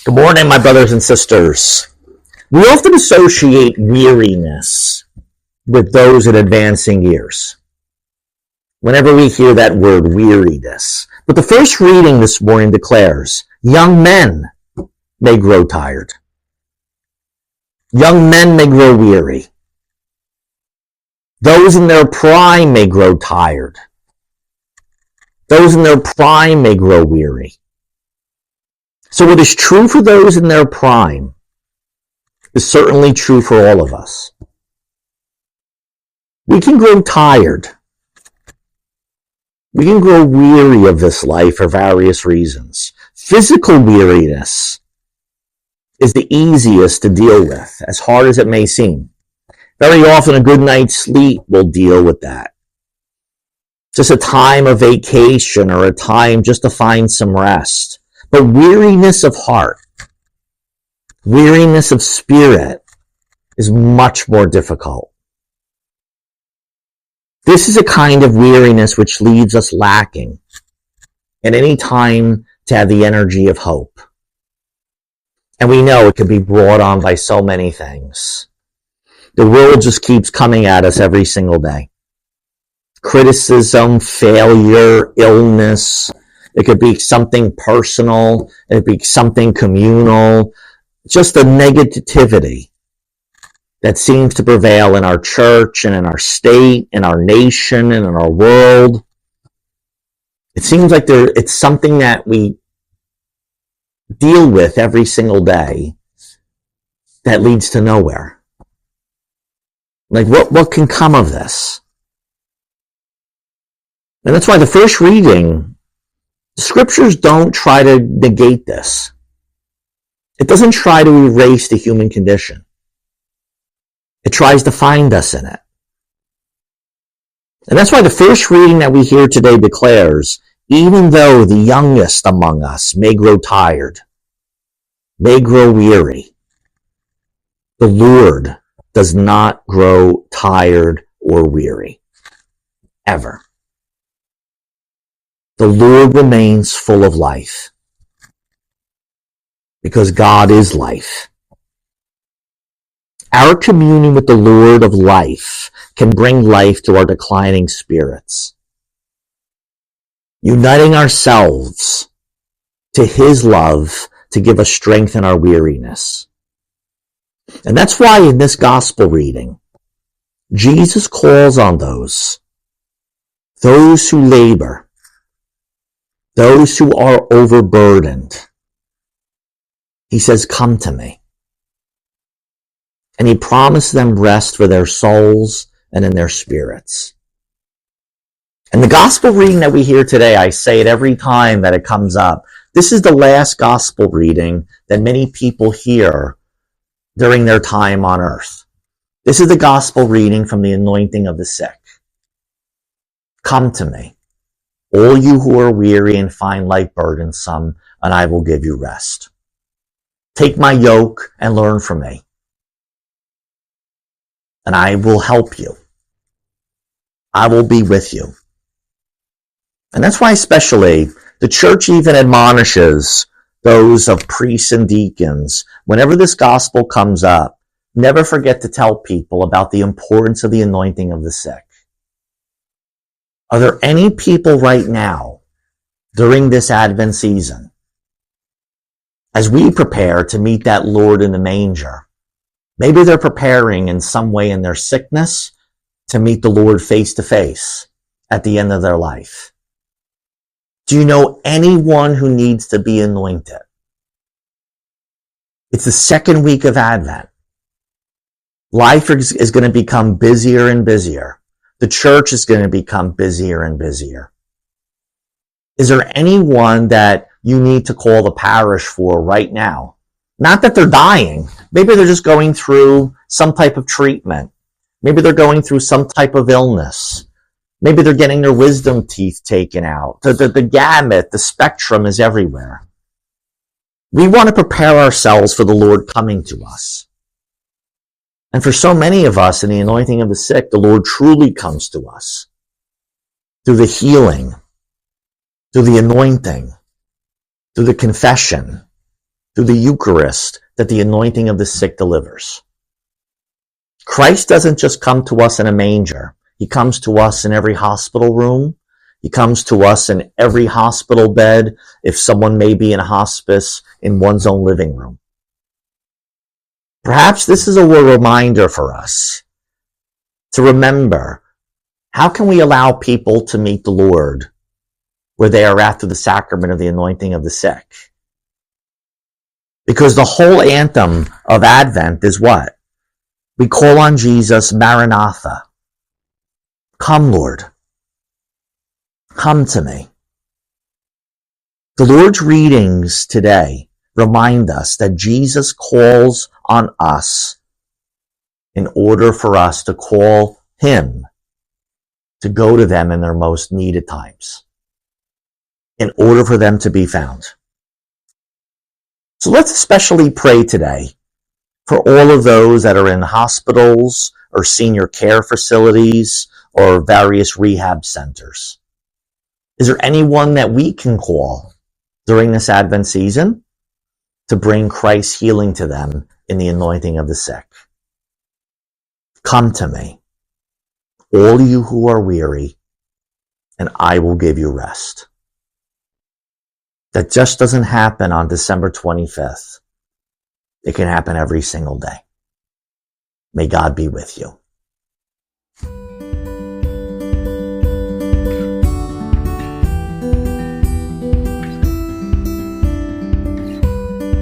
Good morning, my brothers and sisters. We often associate weariness with those in advancing years. Whenever we hear that word, weariness. But the first reading this morning declares, young men may grow tired. Young men may grow weary. Those in their prime may grow tired. Those in their prime may grow weary. So what is true for those in their prime is certainly true for all of us. We can grow tired. We can grow weary of this life for various reasons. Physical weariness is the easiest to deal with, as hard as it may seem. Very often a good night's sleep will deal with that. Just a time of vacation or a time just to find some rest. But weariness of heart, weariness of spirit is much more difficult. This is a kind of weariness which leaves us lacking at any time to have the energy of hope. And we know it can be brought on by so many things. The world just keeps coming at us every single day. Criticism, failure, illness. It could be something personal. It could be something communal. Just the negativity that seems to prevail in our church and in our state, in our nation, and in our world. It seems like it's something that we deal with every single day that leads to nowhere. Like, what can come of this? And that's why the first reading, the scriptures don't try to negate this. It doesn't try to erase the human condition. It tries to find us in it. And that's why the first reading that we hear today declares, even though the youngest among us may grow tired, may grow weary, the Lord does not grow tired or weary. Ever. The Lord remains full of life because God is life. Our communion with the Lord of life can bring life to our declining spirits. Uniting ourselves to His love to give us strength in our weariness. And that's why in this gospel reading, Jesus calls on those who labor, those who are overburdened. He says, come to me. And He promised them rest for their souls and in their spirits. And the gospel reading that we hear today, I say it every time that it comes up, this is the last gospel reading that many people hear during their time on earth. This is the gospel reading from the anointing of the sick. Come to me, all you who are weary and find life burdensome, and I will give you rest. Take my yoke and learn from me, and I will help you. I will be with you. And that's why especially the church even admonishes those of priests and deacons, whenever this gospel comes up, never forget to tell people about the importance of the anointing of the sick. Are there any people right now during this Advent season, as we prepare to meet that Lord in the manger, maybe they're preparing in some way in their sickness to meet the Lord face to face at the end of their life? Do you know anyone who needs to be anointed? It's the second week of Advent. Life is going to become busier and busier. The church is going to become busier and busier. Is there anyone that you need to call the parish for right now? Not that they're dying. Maybe they're just going through some type of treatment. Maybe they're going through some type of illness. Maybe they're getting their wisdom teeth taken out. The gamut, the spectrum is everywhere. We want to prepare ourselves for the Lord coming to us. And for so many of us in the anointing of the sick, the Lord truly comes to us through the healing, through the anointing, through the confession, through the Eucharist that the anointing of the sick delivers. Christ doesn't just come to us in a manger. He comes to us in every hospital room. He comes to us in every hospital bed if someone may be in hospice in one's own living room. Perhaps this is a reminder for us to remember, how can we allow people to meet the Lord where they are at through the sacrament of the anointing of the sick? Because the whole anthem of Advent is what? We call on Jesus, Maranatha. Come, Lord. Come to me. The Lord's readings today remind us that Jesus calls on us in order for us to call him to go to them in their most needed times, in order for them to be found. So let's especially pray today for all of those that are in hospitals or senior care facilities or various rehab centers. Is there anyone that we can call during this Advent season to bring Christ's healing to them in the anointing of the sick? Come to me, all you who are weary, and I will give you rest. That just doesn't happen on December 25th. It can happen every single day. May God be with you.